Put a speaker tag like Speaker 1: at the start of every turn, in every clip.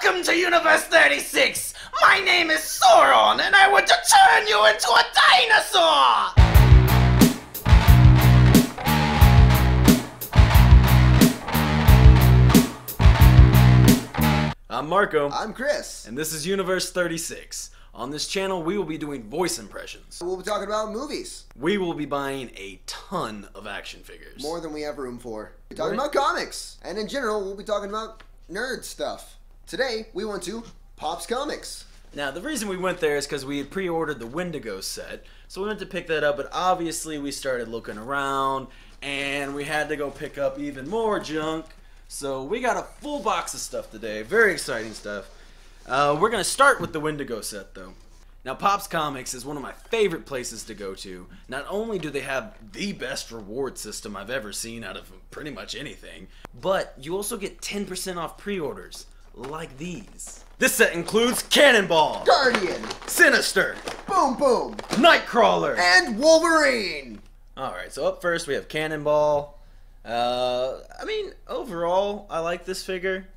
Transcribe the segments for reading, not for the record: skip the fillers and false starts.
Speaker 1: Welcome to Universe 36! My name is Sauron, and I want to turn you into a dinosaur! I'm Marco.
Speaker 2: I'm Chris.
Speaker 1: And this is Universe 36. On this channel, we will be doing voice impressions.
Speaker 2: We'll be talking about movies.
Speaker 1: We will be buying a ton of action figures.
Speaker 2: More than we have room for. We're talking about comics. And in general, we'll be talking about nerd stuff. Today, we went to Pop's Comics.
Speaker 1: Now, the reason we went there is because we had pre-ordered the Wendigo set. So we went to pick that up, but obviously we started looking around, and we had to go pick up even more junk. So we got a full box of stuff today. Very exciting stuff. We're going to start with the Wendigo set, though. Now, Pop's Comics is one of my favorite places to go to. Not only do they have the best reward system I've ever seen out of pretty much anything, but you also get 10% off pre-orders, like these. This set includes Cannonball,
Speaker 2: Guardian,
Speaker 1: Sinister,
Speaker 2: Boom Boom,
Speaker 1: Nightcrawler,
Speaker 2: and Wolverine.
Speaker 1: Alright, so up first we have Cannonball. I mean, overall, I like this figure.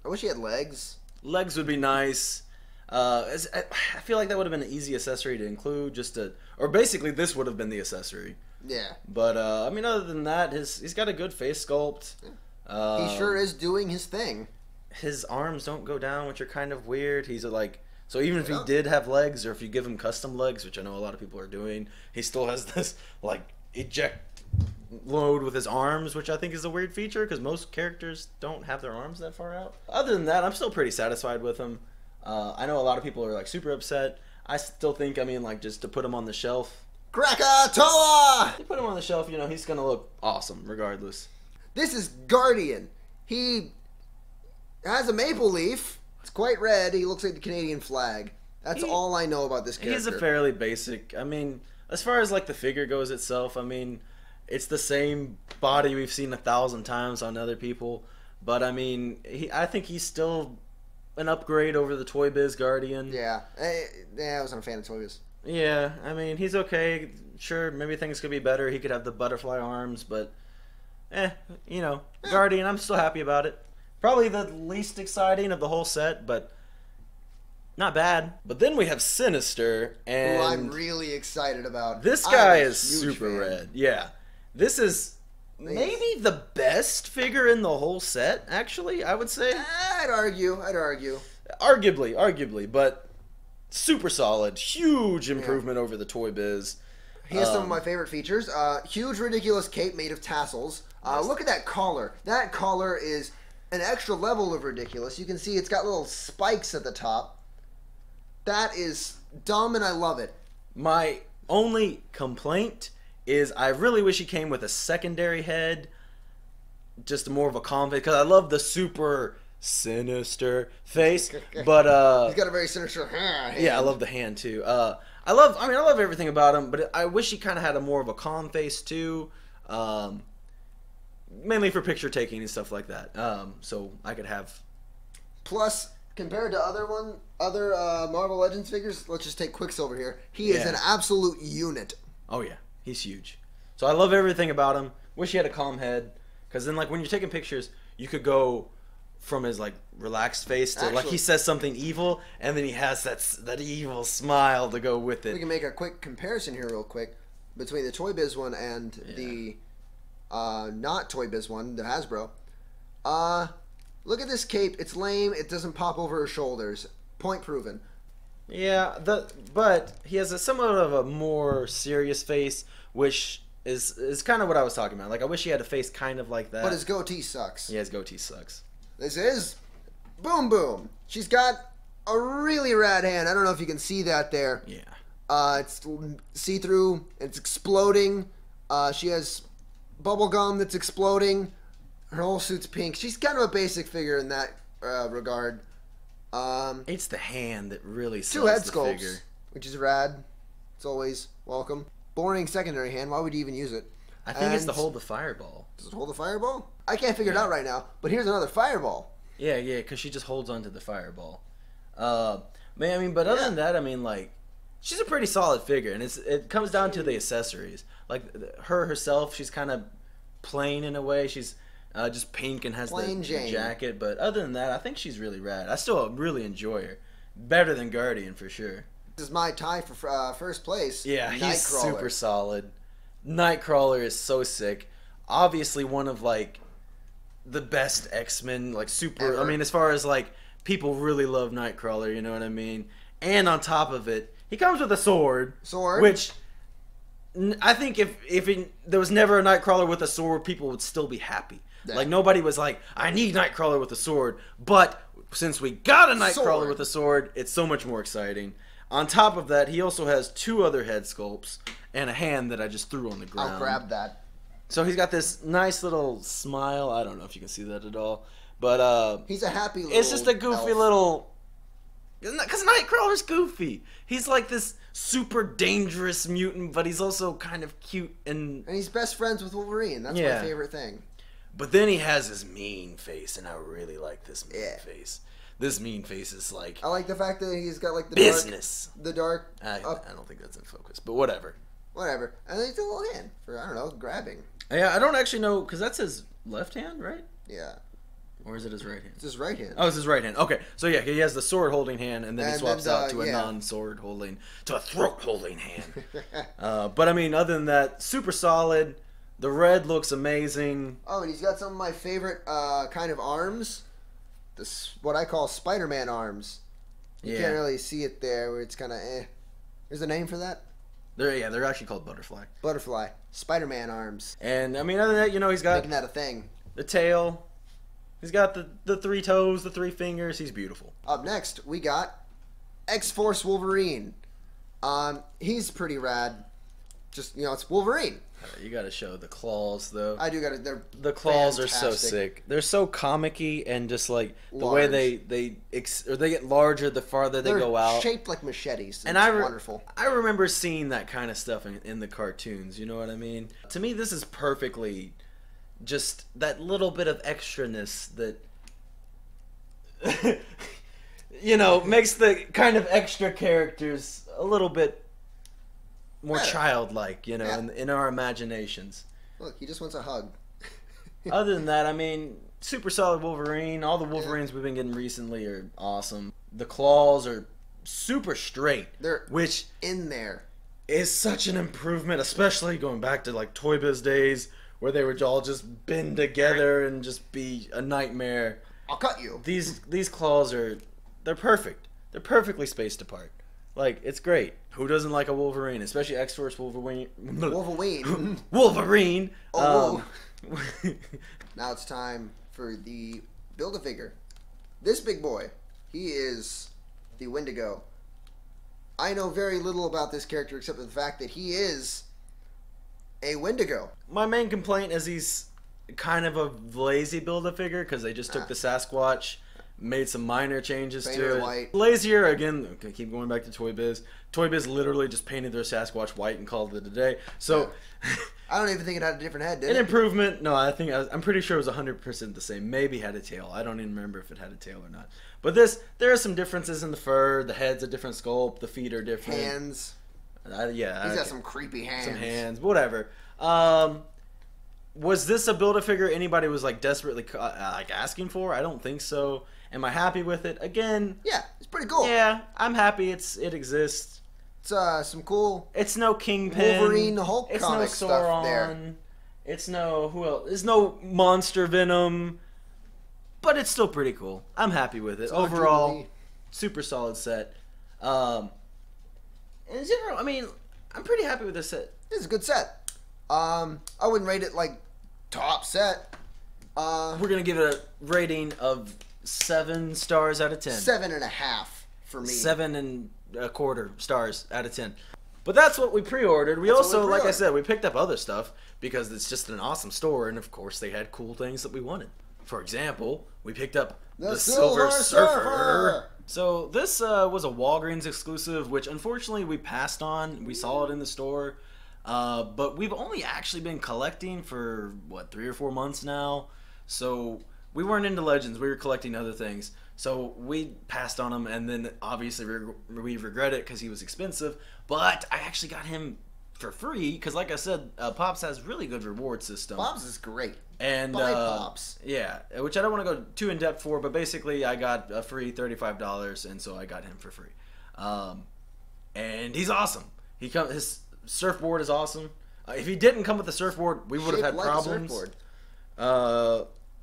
Speaker 2: I wish he had legs.
Speaker 1: Legs would be nice. I feel like that would have been an easy accessory to include, or basically this would have been the accessory.
Speaker 2: Yeah.
Speaker 1: But I mean, other than that, he's got a good face sculpt.
Speaker 2: He sure is doing his thing.
Speaker 1: His arms don't go down, which are kind of weird. So even if he did have legs, or if you give him custom legs, which I know a lot of people are doing, he still has this like eject load with his arms, which I think is a weird feature because most characters don't have their arms that far out. Other than that, I'm still pretty satisfied with him. I know a lot of people are like super upset. I still think, I mean, like, just to put him on the shelf.
Speaker 2: Krakatoa!
Speaker 1: You put him on the shelf, you know, he's gonna look awesome regardless.
Speaker 2: This is Guardian. He has a maple leaf. It's quite red. He looks like the Canadian flag. That's all I know about this character.
Speaker 1: He's a fairly basic, I mean, as far as like the figure goes itself, I mean, it's the same body we've seen 1,000 times on other people, but I mean, I think he's still an upgrade over the Toy Biz Guardian.
Speaker 2: Yeah, I wasn't a fan of Toy Biz.
Speaker 1: Yeah, I mean, he's okay. Sure, maybe things could be better. He could have the butterfly arms, but you know, Guardian, I'm still happy about it. Probably the least exciting of the whole set, but not bad. But then we have Sinister, and
Speaker 2: who I'm really excited about.
Speaker 1: This guy is super red. Yeah. This is maybe the best figure in the whole set, actually, I would say.
Speaker 2: I'd argue.
Speaker 1: Arguably, but super solid. Huge improvement over the Toy Biz.
Speaker 2: He has some of my favorite features. Huge, ridiculous cape made of tassels. Look at that collar. That collar is an extra level of ridiculous. You can see it's got little spikes at the top. That is dumb, and I love it. My
Speaker 1: only complaint is I really wish he came with a secondary head, just more of a calm face, because I love the super sinister face, but
Speaker 2: he's got a very sinister hand.
Speaker 1: Yeah, I love the hand too. I love everything about him, but I wish he kind of had a more of a calm face too, mainly for picture taking and stuff like that. So I could have.
Speaker 2: Plus, compared to other Marvel Legends figures, let's just take Quicksilver here. He is an absolute unit.
Speaker 1: Oh yeah. He's huge. So I love everything about him. Wish he had a calm head. Because then, like, when you're taking pictures, you could go from his, like, relaxed face to, like, he says something evil, and then he has that evil smile to go with it.
Speaker 2: We can make a quick comparison here real quick between the Toy Biz one and the not Toy Biz one, the Hasbro. Look at this cape. It's lame. It doesn't pop over his shoulders. Point proven.
Speaker 1: Yeah, but he has somewhat of a more serious face, which is kind of what I was talking about. Like, I wish he had a face kind of like that.
Speaker 2: But his goatee sucks.
Speaker 1: Yeah, his goatee sucks.
Speaker 2: This is Boom Boom. She's got a really rad hand. I don't know if you can see that there.
Speaker 1: Yeah.
Speaker 2: It's see-through. It's exploding. She has bubble gum that's exploding. Her whole suit's pink. She's kind of a basic figure in that regard.
Speaker 1: It's the hand that really sells
Speaker 2: two head
Speaker 1: the
Speaker 2: sculpts,
Speaker 1: figure.
Speaker 2: which is rad. It's always welcome. Boring secondary hand. Why would you even use it?
Speaker 1: I think it's to hold the fireball.
Speaker 2: Does it hold the fireball? I can't figure it out right now. But here's another fireball.
Speaker 1: Yeah, because she just holds onto the fireball. Man, I mean, but other than that, I mean, like, she's a pretty solid figure, and it comes down to the accessories. Like her herself, she's kind of plain in a way. She's just pink and has
Speaker 2: Plain
Speaker 1: the
Speaker 2: Jane.
Speaker 1: jacket. But other than that, I think she's really rad. I still really enjoy her. Better than Guardian for sure.
Speaker 2: This is my tie for first place.
Speaker 1: Yeah, he's
Speaker 2: Nightcrawler.
Speaker 1: super solid. Nightcrawler is so sick. Obviously one of like the best X-Men, like super.
Speaker 2: Ever.
Speaker 1: I mean, as far as like people really love Nightcrawler, you know what I mean? And on top of it, he comes with a sword.
Speaker 2: Sword.
Speaker 1: Which I think if there was never a Nightcrawler with a sword, people would still be happy.
Speaker 2: Yeah.
Speaker 1: Like nobody was like, I need Nightcrawler with a sword. But since we got a Nightcrawler
Speaker 2: Sword.
Speaker 1: with a sword, it's so much more exciting. On top of that, he also has 2 other head sculpts and a hand that I just threw on the ground.
Speaker 2: I'll grab that.
Speaker 1: So he's got this nice little smile. I don't know if you can see that at all. But
Speaker 2: He's a happy little
Speaker 1: it's just a goofy
Speaker 2: elf.
Speaker 1: little... Because Nightcrawler's goofy. He's like this super dangerous mutant, but he's also kind of cute and...
Speaker 2: And he's best friends with Wolverine. That's
Speaker 1: Yeah.
Speaker 2: my favorite thing.
Speaker 1: But then he has his mean face, and I really like this mean
Speaker 2: Yeah.
Speaker 1: face. This mean face is like...
Speaker 2: I like the fact that he's got like the
Speaker 1: business.
Speaker 2: dark
Speaker 1: I
Speaker 2: up,
Speaker 1: don't think that's in focus, but whatever.
Speaker 2: whatever. And then he's a little hand for, I don't know, grabbing.
Speaker 1: Yeah, I don't actually know, because that's his left hand, right?
Speaker 2: Yeah.
Speaker 1: Or is it his right hand?
Speaker 2: It's his right hand.
Speaker 1: Oh, it's his right hand. Okay, so yeah, he has the sword holding hand, and then he
Speaker 2: And
Speaker 1: swaps
Speaker 2: then,
Speaker 1: out to a
Speaker 2: yeah.
Speaker 1: non-sword holding, to a throat holding hand. But I mean, other than that, super solid. The red looks amazing.
Speaker 2: Oh, and he's got some of my favorite kind of arms. This what I call Spider-Man arms. You
Speaker 1: Yeah.
Speaker 2: can't really see it there, where it's kind of eh. There's a name for that?
Speaker 1: They're actually called butterfly.
Speaker 2: Butterfly. Spider-Man arms.
Speaker 1: And I mean, other than that, you know, he's got
Speaker 2: Making that a thing.
Speaker 1: the tail. He's got the 3 toes, the 3 fingers. He's beautiful.
Speaker 2: Up next, we got X-Force Wolverine. He's pretty rad. Just, you know, it's Wolverine.
Speaker 1: You got to show the claws, though.
Speaker 2: I do got it. They're
Speaker 1: The claws are so
Speaker 2: fantastic.
Speaker 1: sick. They're so comic-y, and just like the way
Speaker 2: Large.
Speaker 1: they get larger the farther they
Speaker 2: They're
Speaker 1: go out.
Speaker 2: shaped like machetes.
Speaker 1: And
Speaker 2: It's
Speaker 1: I
Speaker 2: wonderful.
Speaker 1: I remember seeing that kind of stuff in the cartoons. You know what I mean? To me, this is perfectly just that little bit of extraness that you know makes the kind of extra characters a little bit more
Speaker 2: Better.
Speaker 1: childlike. You know,
Speaker 2: Yeah.
Speaker 1: in our imaginations.
Speaker 2: Look, he just wants a hug.
Speaker 1: Other than that, I mean, super solid Wolverine. All the Wolverines we've been getting recently are awesome. The claws are super straight,
Speaker 2: They're
Speaker 1: which
Speaker 2: in there.
Speaker 1: is such an improvement, especially going back to like Toy Biz days where they would all just bend together and just be a nightmare.
Speaker 2: I'll cut you.
Speaker 1: These claws they're perfect. They're perfectly spaced apart. Like, it's great. Who doesn't like a Wolverine, especially X-Force Wolverine?
Speaker 2: Wolverine.
Speaker 1: Wolverine.
Speaker 2: Oh, Now it's time for the Build-A-Figure. This big boy, he is the Wendigo. I know very little about this character except for the fact that he is a Wendigo.
Speaker 1: My main complaint is he's kind of a lazy Build-A-Figure because they just took the Sasquatch, made some minor changes
Speaker 2: Painted
Speaker 1: to
Speaker 2: it
Speaker 1: it.
Speaker 2: white.
Speaker 1: Lazier, again, okay, keep going back to Toy Biz. Toy Biz literally just painted their Sasquatch white and called it a day. So,
Speaker 2: I don't even think it had a different head, did
Speaker 1: an
Speaker 2: it?
Speaker 1: improvement. No, I'm pretty sure it was 100% the same. Maybe had a tail. I don't even remember if it had a tail or not. But there are some differences in the fur. The head's a different sculpt. The feet are different.
Speaker 2: Hands.
Speaker 1: Yeah.
Speaker 2: He's got some creepy hands.
Speaker 1: Some hands. Whatever. Was this a Build-A-Figure anybody was like desperately like asking for? I don't think so. Am I happy with it? Again,
Speaker 2: Yeah, it's pretty cool.
Speaker 1: yeah, I'm happy. It exists.
Speaker 2: It's some cool
Speaker 1: It's no Kingpin.
Speaker 2: Wolverine Hulk
Speaker 1: it's
Speaker 2: comic
Speaker 1: no
Speaker 2: stuff
Speaker 1: Sauron.
Speaker 2: there.
Speaker 1: It's no who else? It's no Monster Venom. But it's still pretty cool. I'm happy with it.
Speaker 2: It's not
Speaker 1: Overall,
Speaker 2: Jubilee.
Speaker 1: super solid set. In general, I mean, I'm pretty happy with this set.
Speaker 2: This is a good set. I wouldn't rate it like top set.
Speaker 1: We're gonna give it a rating of 7 stars out of 10.
Speaker 2: 7.5 for me.
Speaker 1: 7.25 stars out of 10. But that's what we pre-ordered. We
Speaker 2: That's what
Speaker 1: also,
Speaker 2: we
Speaker 1: like I
Speaker 2: pre-ordered.
Speaker 1: said, we picked up other stuff because it's just an awesome store, and of course they had cool things that we wanted. For example, we picked up
Speaker 2: The
Speaker 1: Silver
Speaker 2: Silver
Speaker 1: Surfer.
Speaker 2: Surfer.
Speaker 1: So this was a Walgreens exclusive, which unfortunately we passed on. We saw it in the store, but we've only actually been collecting for what 3 or 4 months now. So we weren't into Legends. We were collecting other things. So we passed on him, and then obviously we regret it because he was expensive. But I actually got him for free because, like I said, Pops has really good reward system.
Speaker 2: Pops is great.
Speaker 1: And
Speaker 2: Buy Pops.
Speaker 1: Yeah, which I don't want to go too in depth for, but basically I got a free $35, and so I got him for free. And he's awesome. His surfboard is awesome. If he didn't come with the surfboard, we would have had
Speaker 2: like
Speaker 1: problems.
Speaker 2: A surfboard.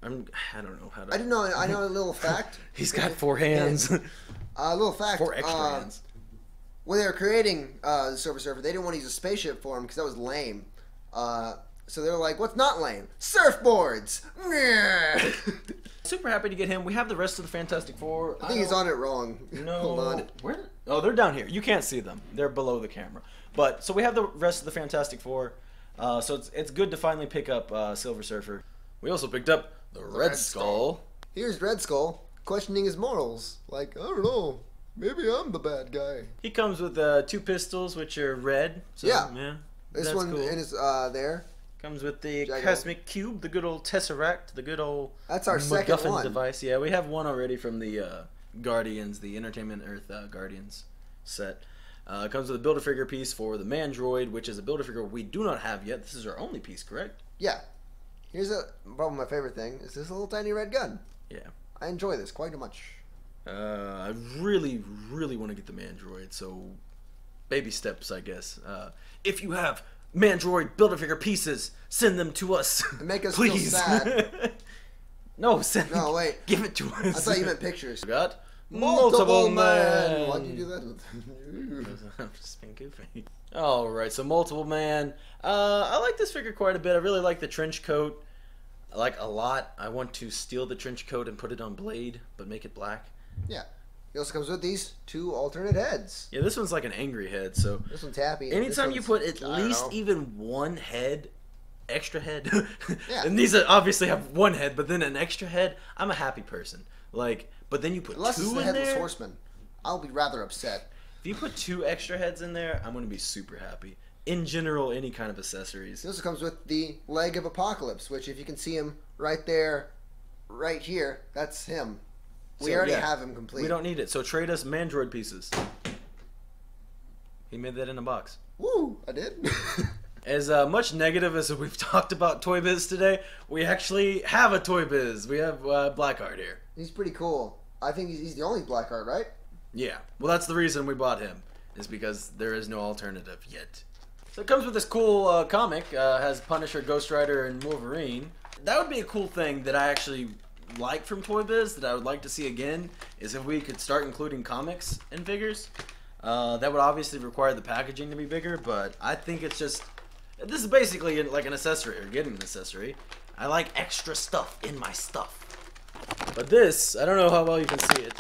Speaker 1: I don't know how to.
Speaker 2: I know a little fact.
Speaker 1: He's got 4 hands.
Speaker 2: A little fact.
Speaker 1: 4 extra hands.
Speaker 2: When they were creating the Silver Surfer, they didn't want to use a spaceship for him because that was lame. So they were like, "What's not lame? Surfboards!"
Speaker 1: Super happy to get him. We have the rest of the Fantastic Four.
Speaker 2: I think he's on it wrong.
Speaker 1: No.
Speaker 2: Hold on.
Speaker 1: Where? Oh, they're down here. You can't see them. They're below the camera. But so we have the rest of the Fantastic Four. So it's good to finally pick up Silver Surfer. We also picked up the Red Skull.
Speaker 2: Here's Red Skull questioning his morals. Like, I don't know. Maybe I'm the bad guy.
Speaker 1: He comes with 2 pistols, which are red. So,
Speaker 2: yeah. This
Speaker 1: that's
Speaker 2: one
Speaker 1: cool.
Speaker 2: is there.
Speaker 1: Comes with the
Speaker 2: Jago.
Speaker 1: Cosmic Cube, the good old Tesseract, the good old
Speaker 2: That's our second
Speaker 1: MacGuffin
Speaker 2: one.
Speaker 1: device. Yeah, we have one already from the Guardians, the Entertainment Earth Guardians set. Comes with a Build-A-Figure piece for the Mandroid, which is a Build-A-Figure we do not have yet. This is our only piece, correct?
Speaker 2: Yeah. Here's probably my favorite thing is this little tiny red gun.
Speaker 1: Yeah.
Speaker 2: I enjoy this quite much.
Speaker 1: I really, really want to get the Mandroid, so baby steps, I guess. If you have Mandroid Build-A-Figure pieces, send them to us.
Speaker 2: Make us
Speaker 1: please.
Speaker 2: feel sad.
Speaker 1: No,
Speaker 2: wait.
Speaker 1: Give it to us.
Speaker 2: I thought you meant pictures.
Speaker 1: Got
Speaker 2: Multiple Man. Why'd you do that?
Speaker 1: I'm just being goofy. Alright, so Multiple Man. I like this figure quite a bit. I really like the trench coat. I like a lot. I want to steal the trench coat and put it on Blade, but make it black.
Speaker 2: Yeah. He also comes with these 2 alternate heads.
Speaker 1: Yeah, this one's like an angry head, so
Speaker 2: This one's happy.
Speaker 1: anytime you put at least even one head, extra head,
Speaker 2: Yeah.
Speaker 1: and these obviously have one head, but then an extra head, I'm a happy person. Like, but then you put
Speaker 2: Unless
Speaker 1: 2
Speaker 2: it's the
Speaker 1: in
Speaker 2: Headless
Speaker 1: there.
Speaker 2: Horseman, I'll be rather upset.
Speaker 1: If you put 2 extra heads in there, I'm gonna be super happy. In general, any kind of accessories.
Speaker 2: He also comes with the Leg of Apocalypse, which if you can see him right there, right here, that's him. We
Speaker 1: So,
Speaker 2: already
Speaker 1: yeah,
Speaker 2: have him complete.
Speaker 1: We don't need it, so trade us Mandroid pieces. He made that in a box.
Speaker 2: Woo! I did.
Speaker 1: As much negative as we've talked about Toy Biz today, we actually have a Toy Biz. We have Blackheart here.
Speaker 2: He's pretty cool. I think he's the only Blackheart, right?
Speaker 1: Yeah. Well, that's the reason we bought him, is because there is no alternative yet. So it comes with this cool comic. Has Punisher, Ghost Rider, and Wolverine. That would be a cool thing that I actually like from Toy Biz that I would like to see again, is if we could start including comics in figures. That would obviously require the packaging to be bigger, but I think it's just... This is basically like an accessory, or getting an accessory. I like extra stuff in my stuff. But this, I don't know how well you can see it,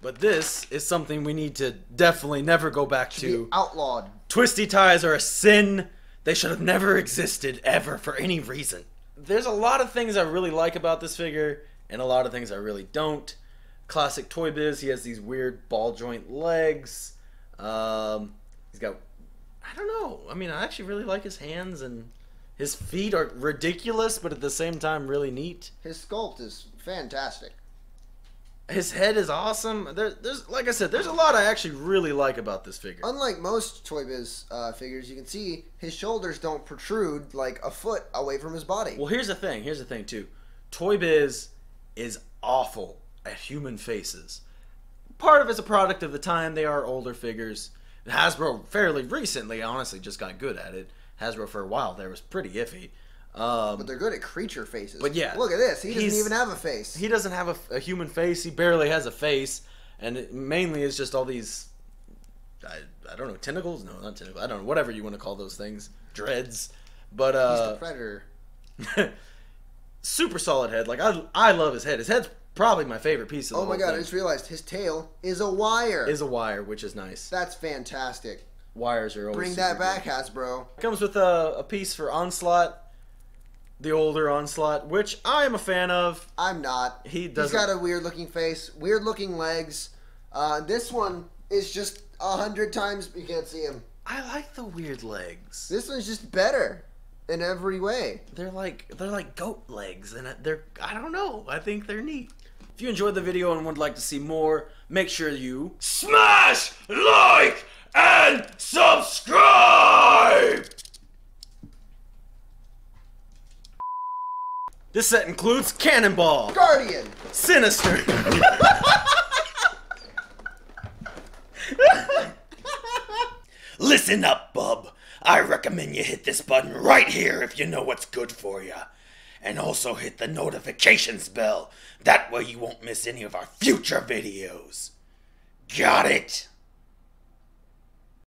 Speaker 1: but this is something we need to definitely never go back to.
Speaker 2: Be outlawed.
Speaker 1: Twisty ties are a sin. They should have never existed, ever, for any reason. There's a lot of things I really like about this figure, and a lot of things I really don't. Classic Toy Biz, he has these weird ball joint legs. He's got... I don't know. I mean, I actually really like his hands, and his feet are ridiculous, but at the same time really neat.
Speaker 2: His sculpt is fantastic.
Speaker 1: His head is awesome. There's like I said, there's a lot I actually really like about this figure.
Speaker 2: Unlike most Toy Biz figures, you can see his shoulders don't protrude like a foot away from his body.
Speaker 1: Well, here's the thing. Here's the thing, too. Toy Biz is awful at human faces. Part of it's a product of the time. They are older figures. Hasbro fairly recently, honestly, just got good at it. Hasbro for a while there was pretty iffy.
Speaker 2: But they're good at creature faces.
Speaker 1: But yeah.
Speaker 2: Look at this. He doesn't even have a face.
Speaker 1: He doesn't have a human face. He barely has a face. And it mainly is just all these, I don't know, tentacles? No, not tentacles. I don't know, whatever you want to call those things. Dreads. But,
Speaker 2: He's the Predator.
Speaker 1: super solid head. Like, I love his head. His head's probably my favorite piece of the
Speaker 2: Oh my
Speaker 1: whole
Speaker 2: god,
Speaker 1: thing.
Speaker 2: I just realized his tail is a wire.
Speaker 1: Is a wire, which is nice.
Speaker 2: That's fantastic.
Speaker 1: Wires are always
Speaker 2: Bring
Speaker 1: super
Speaker 2: that back,
Speaker 1: good.
Speaker 2: Hasbro.
Speaker 1: Comes with a piece for Onslaught, the older Onslaught, which I am a fan of.
Speaker 2: I'm not.
Speaker 1: He's
Speaker 2: got a weird looking face, weird looking legs. This one is just 100 times. You can't see him.
Speaker 1: I like the weird legs.
Speaker 2: This one's just better in every way.
Speaker 1: They're like goat legs, and I don't know. I think they're neat. If you enjoyed the video and would like to see more, make sure you smash like and subscribe! This set includes Cannonball,
Speaker 2: Guardian,
Speaker 1: Sinister, Listen up, bub. I recommend you hit this button right here if you know what's good for you. And also hit the notifications bell. That way you won't miss any of our future videos. Got it?